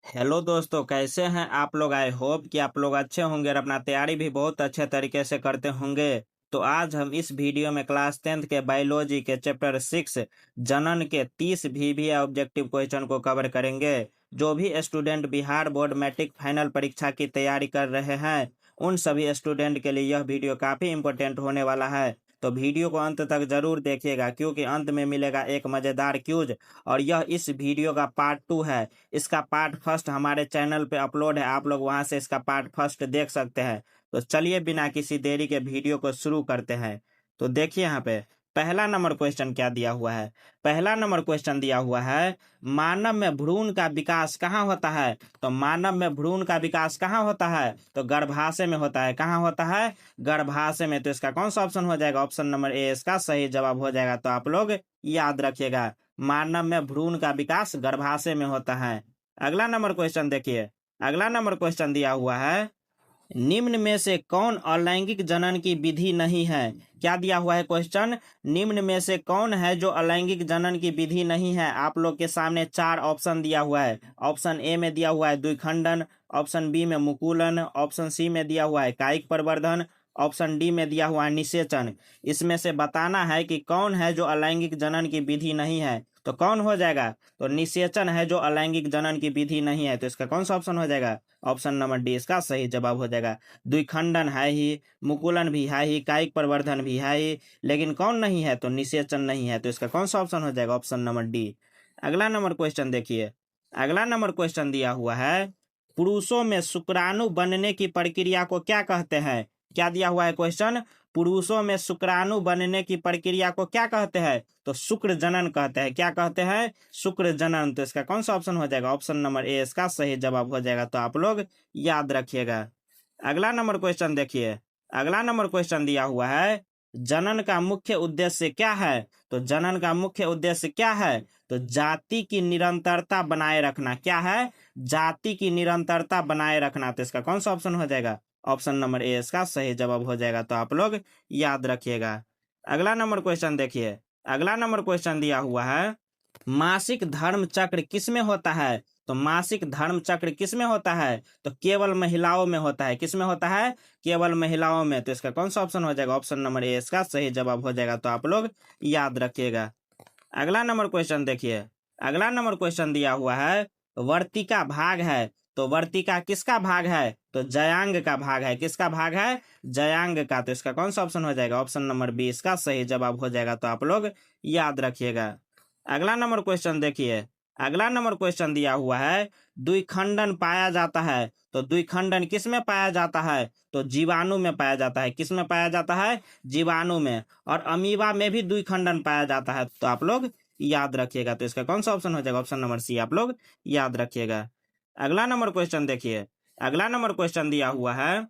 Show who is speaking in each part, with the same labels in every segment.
Speaker 1: Hello दोस्तों, कैसे हैं आप लोग। आई होप कि आप लोग अच्छे होंगे और अपना तैयारी भी बहुत अच्छे तरीके से करते होंगे। तो आज हम इस वीडियो में क्लास 10th के बायोलॉजी के चैप्टर 6 जनन के 30 वीवीए ऑब्जेक्टिव क्वेश्चन को कवर करेंगे। जो भी student Bihar board matric final परीक्षा की तैयारी कर रहे हैं उन सभी स्टूडेंट के लिए यह वीडियो काफ़ी इंपॉर्टेंट होने वाला है। तो वीडियो को अंत तक जरूर देखिएगा क्योंकि अंत में मिलेगा एक मज़ेदार क्यूज और यह इस वीडियो का पार्ट 2 है। इसका पार्ट फर्स्ट हमारे चैनल पे अपलोड है, आप लोग वहां से इसका पार्ट फर्स्ट देख सकते हैं। तो चलिए बिना किसी देरी के वीडियो को शुरू करते हैं। तो देखिए यहाँ पे पहला नंबर क्वेश्चन क्या दिया हुआ है। पहला नंबर क्वेश्चन दिया हुआ है, मानव में भ्रूण का विकास कहाँ होता है। तो मानव में भ्रूण का विकास कहाँ होता है, तो गर्भाशय में होता है। कहाँ होता है, गर्भाशय में। तो इसका कौन सा ऑप्शन हो जाएगा, ऑप्शन नंबर ए इसका सही जवाब हो जाएगा। तो आप लोग याद रखिएगा, मानव में भ्रूण का विकास गर्भाशय में होता है। अगला नंबर क्वेश्चन देखिए, अगला नंबर क्वेश्चन दिया हुआ है, निम्न में से कौन अलैंगिक जनन की विधि नहीं है। क्या दिया हुआ है क्वेश्चन, निम्न में से कौन है जो अलैंगिक जनन की विधि नहीं है। आप लोग के सामने 4 ऑप्शन दिया हुआ है। ऑप्शन ए में दिया हुआ है द्विखंडन, ऑप्शन बी में मुकुलन, ऑप्शन सी में दिया हुआ है कायिक प्रवर्धन, ऑप्शन डी में दिया हुआ है निषेचन। इसमें से बताना है कि कौन है जो अलैंगिक जनन की विधि नहीं है। तो कौन हो जाएगा, तो निषेचन है जो अलैंगिक जनन की विधि नहीं है। तो इसका कौन सा ऑप्शन हो जाएगा, ऑप्शन नंबर डी इसका सही जवाब हो जाएगा। द्विखंडन है ही, मुकुलन भी है ही, कायिक प्रवर्धन भी है ही, लेकिन कौन नहीं है, तो निषेचन नहीं है। तो इसका कौन सा ऑप्शन हो जाएगा, ऑप्शन नंबर डी। अगला नंबर क्वेश्चन देखिए, अगला नंबर क्वेश्चन दिया हुआ है, पुरुषों में शुक्राणु बनने की प्रक्रिया को क्या कहते हैं। क्या दिया हुआ है क्वेश्चन, पुरुषों में शुक्राणु बनने की प्रक्रिया को क्या कहते हैं, तो शुक्र जनन कहते हैं। क्या कहते हैं, शुक्र जनन। तो इसका कौन सा ऑप्शन हो जाएगा, ऑप्शन नंबर ए इसका सही जवाब हो जाएगा। तो आप लोग याद रखिएगा। अगला नंबर क्वेश्चन देखिए, अगला नंबर क्वेश्चन दिया हुआ है, जनन का मुख्य उद्देश्य क्या है। तो जनन का मुख्य उद्देश्य क्या है, तो जाति की निरंतरता बनाए रखना। क्या है, जाति की निरंतरता बनाए रखना। तो इसका कौन सा ऑप्शन हो जाएगा, ऑप्शन नंबर ए इसका सही जवाब हो जाएगा। तो आप लोग याद रखिएगा। अगला नंबर क्वेश्चन देखिए, अगला नंबर क्वेश्चन दिया हुआ है, मासिक धर्म चक्र किसमें होता है। तो मासिक धर्म चक्र किसमें होता है, तो केवल महिलाओं में होता है। किसमें होता है, केवल महिलाओं में। तो इसका कौन सा ऑप्शन हो जाएगा, ऑप्शन नंबर ए इसका सही जवाब हो जाएगा। तो आप लोग याद रखिएगा। अगला नंबर क्वेश्चन देखिए, अगला नंबर क्वेश्चन दिया हुआ है, वर्तिका भाग है। तो वर्तिका किसका भाग है, तो जयांग का भाग है। किसका भाग है, जयांग का। तो इसका कौन सा ऑप्शन हो जाएगा, ऑप्शन नंबर बी इसका सही जवाब हो जाएगा। तो आप लोग याद रखिएगा। अगला नंबर क्वेश्चन देखिए, अगला नंबर क्वेश्चन दिया हुआ है, द्विखंडन पाया जाता है। तो द्विखंडन किस में पाया जाता है, तो जीवाणु में पाया जाता है। किस में पाया जाता है, जीवाणु में। और अमीबा में भी द्विखंडन पाया जाता है। तो आप लोग याद रखिएगा। तो इसका कौन सा ऑप्शन हो जाएगा, ऑप्शन नंबर सी आप लोग याद रखिएगा। अगला नंबर क्वेश्चन देखिए, अगला नंबर क्वेश्चन दिया हुआ है,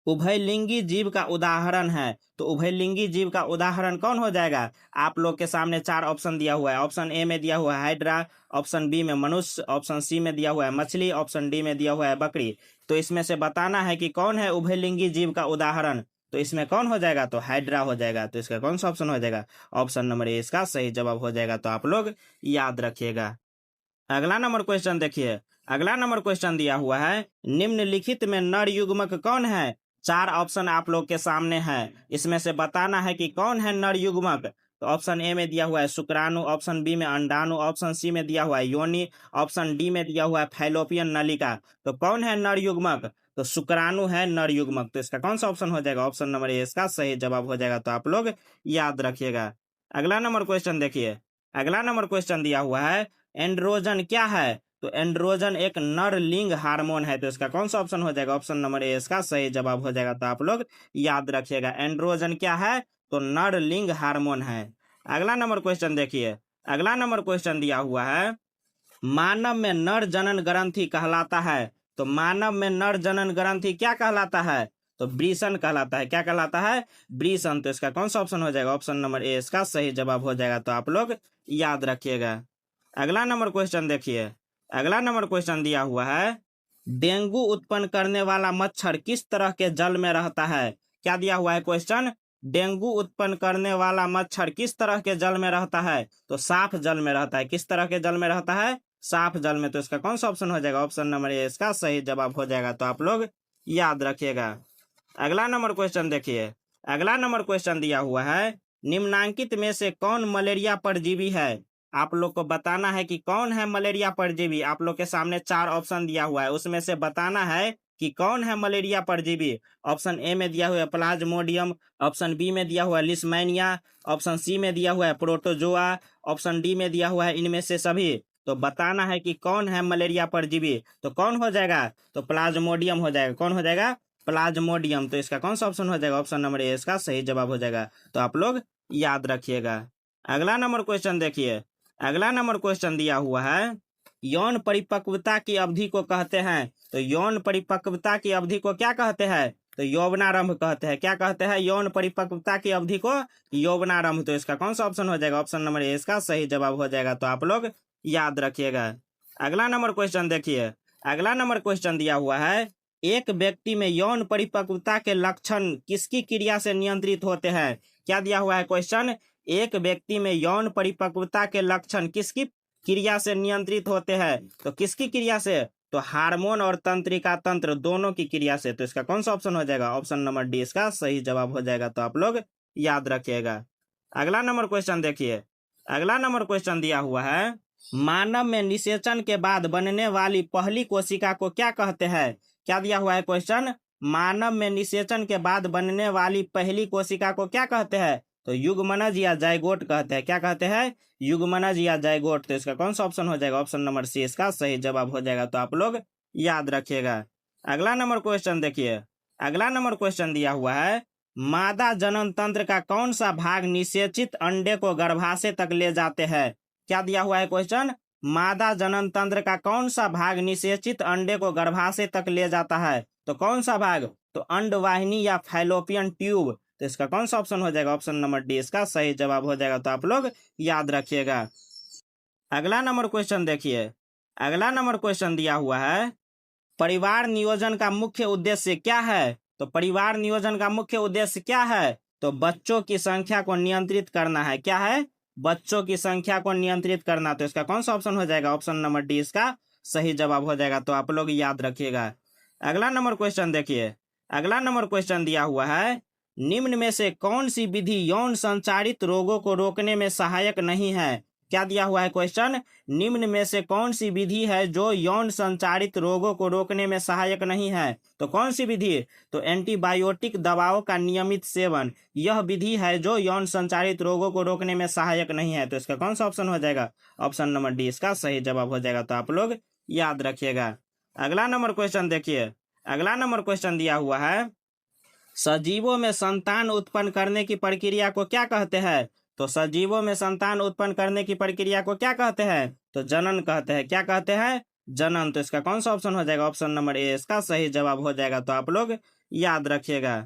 Speaker 1: उभयलिंगी जीव का उदाहरण है। तो उभयलिंगी जीव का उदाहरण कौन हो जाएगा, आप लोग के सामने 4 ऑप्शन दिया हुआ है। ऑप्शन ए में दिया हुआ है हाइड्रा, ऑप्शन बी में मनुष्य, ऑप्शन सी में दिया हुआ है मछली, ऑप्शन डी में दिया हुआ है बकरी। तो इसमें से बताना है कि कौन है उभयलिंगी जीव का उदाहरण। तो इसमें कौन हो जाएगा, तो हाइड्रा हो जाएगा। तो इसका कौन सा ऑप्शन हो जाएगा, ऑप्शन नंबर ए इसका सही जवाब हो जाएगा। तो आप लोग याद रखिएगा। अगला नंबर क्वेश्चन देखिए, अगला नंबर क्वेश्चन दिया हुआ है, निम्नलिखित में नर युग्मक कौन है। 4 ऑप्शन आप लोग के सामने है। इसमें से बताना है कि कौन है नर युग्मक। तो ऑप्शन ए में दिया हुआ है शुक्राणु, ऑप्शन बी में अंडाणु, ऑप्शन सी में दिया हुआ है योनि, ऑप्शन डी में दिया हुआ है फैलोपियन नलिका। तो कौन है नर युग्मक, तो शुक्राणु है नर युग्मक। तो इसका कौन सा ऑप्शन हो जाएगा, ऑप्शन नंबर ए इसका सही जवाब हो जाएगा। तो आप लोग याद रखिएगा। अगला नंबर क्वेश्चन देखिए, अगला नंबर क्वेश्चन दिया हुआ है, एंड्रोजन क्या है। तो एंड्रोजन एक नर लिंग हार्मोन है। तो इसका कौन सा ऑप्शन हो जाएगा, ऑप्शन नंबर ए इसका सही जवाब हो जाएगा। तो आप लोग याद रखिएगा, एंड्रोजन क्या है, तो नर लिंग हार्मोन है। अगला नंबर क्वेश्चन देखिए, अगला नंबर क्वेश्चन दिया हुआ है, मानव में नर जनन ग्रंथि कहलाता है। तो मानव में नर जनन ग्रंथि क्या कहलाता है, तो वृषण कहलाता है। क्या कहलाता है, वृषण। तो इसका कौन सा ऑप्शन हो जाएगा, ऑप्शन नंबर ए इसका सही जवाब हो जाएगा। तो आप लोग याद रखिएगा। अगला नंबर क्वेश्चन देखिए, अगला नंबर क्वेश्चन दिया हुआ है, डेंगू उत्पन्न करने वाला मच्छर किस तरह के जल में रहता है। क्या दिया हुआ है क्वेश्चन, डेंगू उत्पन्न करने वाला मच्छर किस तरह के जल में रहता है, तो साफ जल में रहता है। किस तरह के जल में रहता है, साफ जल में। तो इसका कौन सा ऑप्शन हो जाएगा? ऑप्शन नंबर ए इसका सही जवाब हो जाएगा। तो आप लोग याद रखिएगा। अगला नंबर क्वेश्चन देखिए। अगला नंबर क्वेश्चन दिया हुआ है, निम्नांकित में से कौन मलेरिया परजीवी है? आप लोग को बताना है कि कौन है मलेरिया परजीवी। आप लोग के सामने 4 ऑप्शन दिया हुआ है, उसमें से बताना है कि कौन है मलेरिया परजीवी। ऑप्शन ए में दिया हुआ है प्लाज्मोडियम, ऑप्शन बी में दिया हुआ है लिस्मैनिया, ऑप्शन सी में दिया हुआ है प्रोटोजोआ, ऑप्शन डी में दिया हुआ है इनमें से सभी। तो बताना है कि कौन है मलेरिया परजीवी। तो कौन हो जाएगा? तो प्लाज्मोडियम हो जाएगा। कौन हो जाएगा? प्लाज्मोडियम। तो इसका कौन सा ऑप्शन हो जाएगा? ऑप्शन नंबर ए इसका सही जवाब हो जाएगा। तो आप लोग याद रखिएगा। अगला नंबर क्वेश्चन देखिए। अगला नंबर क्वेश्चन दिया हुआ है, यौन परिपक्वता की अवधि को कहते हैं। तो यौन परिपक्वता की अवधि को क्या कहते हैं? तो यौवनारंभ कहते हैं। क्या कहते हैं? यौन परिपक्वता की अवधि को यौवनारंभ। तो इसका कौन सा ऑप्शन हो जाएगा? ऑप्शन नंबर ए इसका सही जवाब हो जाएगा। तो आप लोग याद रखिएगा। अगला नंबर क्वेश्चन देखिए। अगला नंबर क्वेश्चन दिया हुआ है, एक व्यक्ति में यौन परिपक्वता के लक्षण किसकी क्रिया से नियंत्रित होते हैं? क्या दिया हुआ है क्वेश्चन? एक व्यक्ति में यौन परिपक्वता के लक्षण किसकी क्रिया से नियंत्रित होते हैं? तो किसकी क्रिया से? तो हार्मोन और तंत्रिका तंत्र दोनों की क्रिया से। तो इसका कौन सा ऑप्शन हो जाएगा? ऑप्शन नंबर डी इसका सही जवाब हो जाएगा। तो आप लोग याद रखिएगा। अगला नंबर क्वेश्चन देखिए। अगला नंबर क्वेश्चन दिया हुआ है, मानव में निषेचन के बाद बनने वाली पहली कोशिका को क्या कहते हैं? क्या दिया हुआ है क्वेश्चन? मानव में निषेचन के बाद बनने वाली पहली कोशिका को क्या कहते हैं? तो युग्मनज या जाइगोट कहते हैं। क्या कहते हैं? युग्मनज या जाइगोट। तो इसका कौन सा ऑप्शन हो जाएगा? ऑप्शन नंबर सी इसका सही जवाब हो जाएगा। तो आप लोग याद रखिएगा। अगला नंबर क्वेश्चन देखिए। अगला नंबर क्वेश्चन दिया हुआ है, मादा जनन तंत्र का कौन सा भाग निषेचित अंडे को गर्भाशय तक ले जाते हैं? क्या दिया हुआ है क्वेश्चन? मादा जनन तंत्र का कौन सा भाग निषेचित अंडे को गर्भाशय तक ले जाता है? तो कौन सा भाग? तो अंडवाहिनी या फैलोपियन ट्यूब। तो इसका कौन सा ऑप्शन हो जाएगा? ऑप्शन नंबर डी इसका सही जवाब हो जाएगा। तो आप लोग याद रखिएगा। अगला नंबर क्वेश्चन देखिए। अगला नंबर क्वेश्चन दिया हुआ है, परिवार नियोजन का मुख्य उद्देश्य क्या है? तो परिवार नियोजन का मुख्य उद्देश्य क्या है? तो बच्चों की संख्या को नियंत्रित करना है। क्या है? बच्चों की संख्या को नियंत्रित करना। तो इसका कौन सा ऑप्शन हो जाएगा? ऑप्शन नंबर डी इसका सही जवाब हो जाएगा। तो आप लोग याद रखिएगा। अगला नंबर क्वेश्चन देखिए। अगला नंबर क्वेश्चन दिया हुआ है, निम्न में से कौन सी विधि यौन संचारित रोगों को रोकने में सहायक नहीं है? क्या दिया हुआ है क्वेश्चन? निम्न में से कौन सी विधि है जो यौन संचारित रोगों को रोकने में सहायक नहीं है? तो कौन सी विधि? तो एंटीबायोटिक दवाओं का नियमित सेवन, यह विधि है जो यौन संचारित रोगों को रोकने में सहायक नहीं है। तो इसका कौन सा ऑप्शन हो जाएगा? ऑप्शन नंबर डी इसका सही जवाब हो जाएगा। तो आप लोग याद रखिएगा। अगला नंबर क्वेश्चन देखिए। अगला नंबर क्वेश्चन दिया हुआ है, सजीवों में संतान उत्पन्न करने की प्रक्रिया को क्या कहते हैं? तो सजीवों में संतान उत्पन्न करने की प्रक्रिया को क्या कहते हैं? तो जनन कहते हैं। क्या कहते हैं? जनन। तो इसका कौन सा ऑप्शन हो जाएगा? ऑप्शन नंबर ए इसका सही जवाब हो जाएगा। तो आप लोग याद रखिएगा।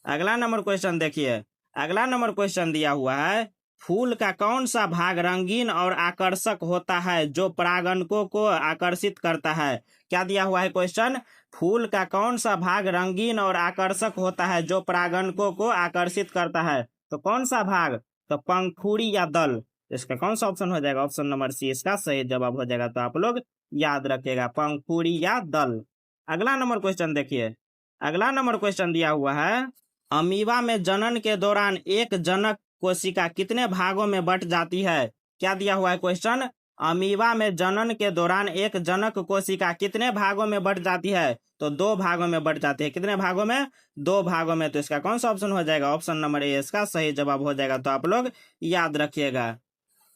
Speaker 1: अगला नंबर क्वेश्चन देखिए। अगला नंबर क्वेश्चन दिया हुआ है, फूल का कौन सा भाग रंगीन और आकर्षक होता है जो परागणकों को आकर्षित करता है? क्या दिया हुआ है क्वेश्चन? फूल का कौन सा भाग रंगीन और आकर्षक होता है जो परागणकों को आकर्षित करता है? तो कौन सा भाग? तो पंखुड़ी या दल। इसका कौन सा ऑप्शन हो जाएगा? ऑप्शन नंबर सी इसका सही जवाब हो जाएगा। तो आप लोग याद रखिएगा, पंखुड़ी या दल। अगला नंबर क्वेश्चन देखिए। अगला नंबर क्वेश्चन दिया हुआ है, अमीबा में जनन के दौरान एक जनक कोशिका कितने भागों में बंट जाती है? क्या दिया हुआ है क्वेश्चन? अमीबा में जनन के दौरान एक जनक कोशिका कितने भागों में बंट जाती है? तो 2 भागों में बंट जाती है। कितने भागों में? 2 भागों में। तो इसका कौन सा ऑप्शन हो जाएगा? ऑप्शन नंबर ए इसका सही जवाब हो जाएगा। तो आप लोग याद रखिएगा।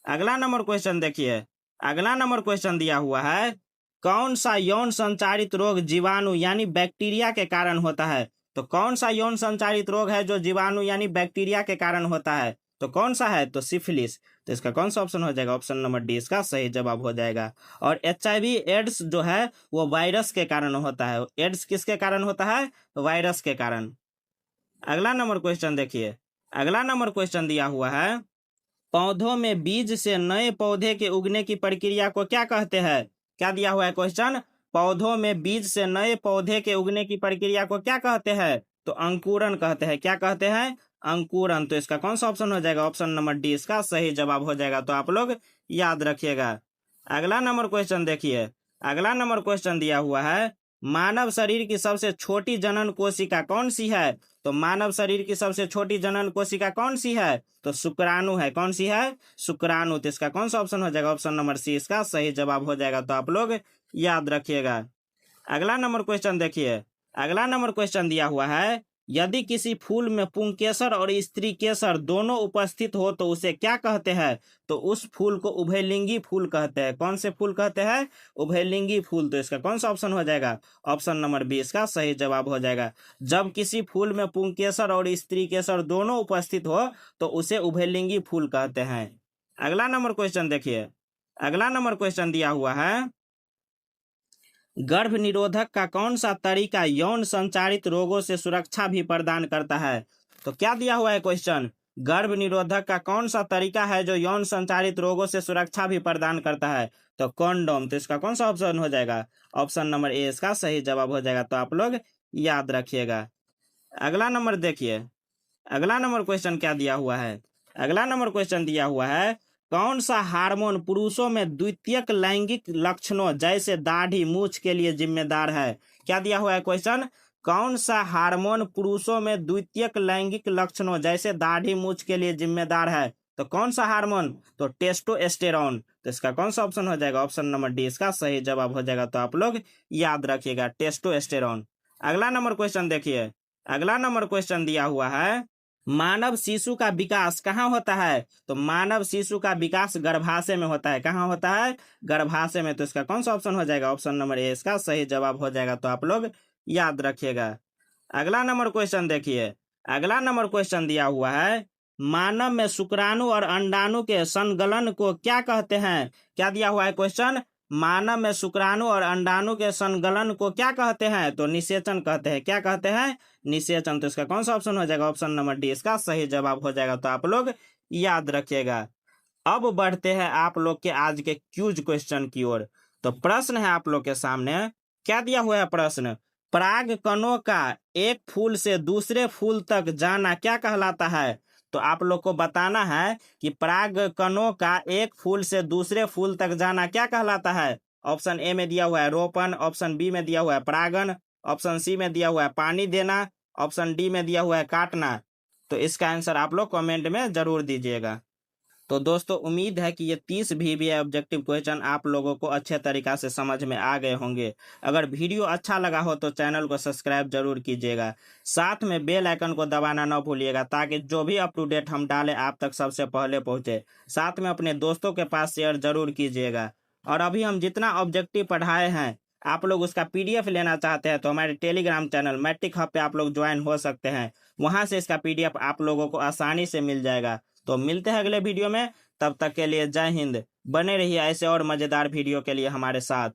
Speaker 1: अगला नंबर क्वेश्चन देखिए। अगला नंबर क्वेश्चन दिया हुआ है, कौन सा यौन संचारित रोग जीवाणु यानी बैक्टीरिया के कारण होता है? तो कौन सा यौन संचारित रोग है जो जीवाणु यानी बैक्टीरिया के कारण होता है? तो कौन सा है? तो सिफिलिस। तो इसका कौन सा ऑप्शन हो जाएगा? ऑप्शन नंबर डी इसका सही जवाब हो जाएगा। और HIV एड्स जो है वो वायरस के कारण होता है। एड्स किसके कारण होता है? वायरस के कारण। अगला नंबर क्वेश्चन देखिए। अगला नंबर क्वेश्चन दिया हुआ है, पौधों में बीज से नए पौधे के उगने की प्रक्रिया को क्या कहते हैं? क्या दिया हुआ है क्वेश्चन? पौधों में बीज से नए पौधे के उगने की प्रक्रिया को क्या कहते हैं? तो अंकुरन कहते हैं। क्या कहते हैं? अंकुरन। तो इसका कौन सा ऑप्शन हो जाएगा? ऑप्शन नंबर डी इसका सही जवाब हो जाएगा। तो आप लोग याद रखिएगा। अगला नंबर क्वेश्चन देखिए, अगला नंबर क्वेश्चन दिया हुआ है, मानव शरीर की सबसे छोटी जनन कोशिका कौन सी है? तो मानव शरीर की सबसे छोटी जनन कोशिका कौन सी है? तो शुक्राणु है। कौन सी है? शुक्राणु। तो इसका कौन सा ऑप्शन हो जाएगा? ऑप्शन नंबर सी इसका सही जवाब हो जाएगा। तो आप लोग याद रखिएगा। अगला नंबर क्वेश्चन देखिए, अगला नंबर क्वेश्चन दिया हुआ है, यदि किसी फूल में पुंकेसर और स्त्री केसर दोनों उपस्थित हो तो उसे क्या कहते हैं? तो उस फूल को उभयलिंगी फूल कहते हैं। कौन से फूल कहते हैं? उभयलिंगी फूल। तो इसका कौन सा ऑप्शन हो जाएगा? ऑप्शन नंबर बी इसका सही जवाब हो जाएगा। जब किसी फूल में पुंकेसर और स्त्री केसर दोनों उपस्थित हो तो उसे उभयलिंगी फूल कहते हैं। अगला नंबर क्वेश्चन देखिए, अगला नंबर क्वेश्चन दिया हुआ है, गर्भ निरोधक का कौन सा तरीका यौन संचारित रोगों से सुरक्षा भी प्रदान करता है? तो क्या दिया हुआ है क्वेश्चन? गर्भ निरोधक का कौन सा तरीका है जो यौन संचारित रोगों से सुरक्षा भी प्रदान करता है? तो कॉन्डोम। तो इसका कौन सा ऑप्शन हो जाएगा? ऑप्शन नंबर ए इसका सही जवाब हो जाएगा। तो आप लोग याद रखिएगा। अगला नंबर देखिए, अगला नंबर क्वेश्चन क्या दिया हुआ है? अगला नंबर क्वेश्चन दिया हुआ है, कौन सा हार्मोन पुरुषों में द्वितीयक लैंगिक लक्षणों जैसे दाढ़ी मूछ के लिए जिम्मेदार है? क्या दिया हुआ है क्वेश्चन? कौन सा हार्मोन पुरुषों में द्वितीयक लैंगिक लक्षणों जैसे दाढ़ी मूछ के लिए जिम्मेदार है? तो कौन सा हार्मोन? तो टेस्टोस्टेरोन। तो इसका कौन सा ऑप्शन हो जाएगा? ऑप्शन नंबर डी इसका सही जवाब हो जाएगा। तो आप लोग याद रखिएगा, टेस्टोस्टेरोन। अगला नंबर क्वेश्चन देखिए, अगला नंबर क्वेश्चन दिया हुआ है, मानव शिशु का विकास कहाँ होता है? तो मानव शिशु का विकास गर्भाशय में होता है। कहाँ होता है? गर्भाशय में। तो इसका कौन सा ऑप्शन हो जाएगा? ऑप्शन नंबर ए इसका सही जवाब हो जाएगा। तो आप लोग याद रखिएगा। अगला नंबर क्वेश्चन देखिए, अगला नंबर क्वेश्चन दिया हुआ है, मानव में शुक्राणु और अंडाणु के संगलन को क्या कहते हैं? क्या दिया हुआ है क्वेश्चन? मानव में शुक्राणु और अंडाणु के संगलन को क्या कहते हैं? तो निषेचन कहते हैं। क्या कहते हैं? निषेचन। तो इसका कौन सा ऑप्शन हो जाएगा? ऑप्शन नंबर डी इसका सही जवाब हो जाएगा। तो आप लोग याद रखिएगा। अब बढ़ते हैं आप लोग के आज के क्यूज क्वेश्चन की ओर। तो प्रश्न है आप लोग के सामने, क्या दिया हुआ है प्रश्न? पराग कणों का एक फूल से दूसरे फूल तक जाना क्या कहलाता है? तो आप लोग को बताना है कि पराग कणों का एक फूल से दूसरे फूल तक जाना क्या कहलाता है। ऑप्शन ए में दिया हुआ है रोपण, ऑप्शन बी में दिया हुआ है परागण, ऑप्शन सी में दिया हुआ है पानी देना, ऑप्शन डी में दिया हुआ है काटना। तो इसका आंसर आप लोग कमेंट में जरूर दीजिएगा। तो दोस्तों उम्मीद है कि ये 30 भी ऑब्जेक्टिव क्वेश्चन आप लोगों को अच्छे तरीका से समझ में आ गए होंगे। अगर वीडियो अच्छा लगा हो तो चैनल को सब्सक्राइब जरूर कीजिएगा, साथ में बेल आइकन को दबाना न भूलिएगा ताकि जो भी अप टू डेट हम डालें आप तक सबसे पहले पहुंचे। साथ में अपने दोस्तों के पास शेयर जरूर कीजिएगा। और अभी हम जितना ऑब्जेक्टिव पढ़ाए हैं आप लोग उसका PDF लेना चाहते हैं तो हमारे टेलीग्राम चैनल मैट्रिक हब पे आप लोग ज्वाइन हो सकते हैं। वहां से इसका PDF आप लोगों को आसानी से मिल जाएगा। तो मिलते हैं अगले वीडियो में, तब तक के लिए जय हिंद। बने रहिए ऐसे और मजेदार वीडियो के लिए हमारे साथ।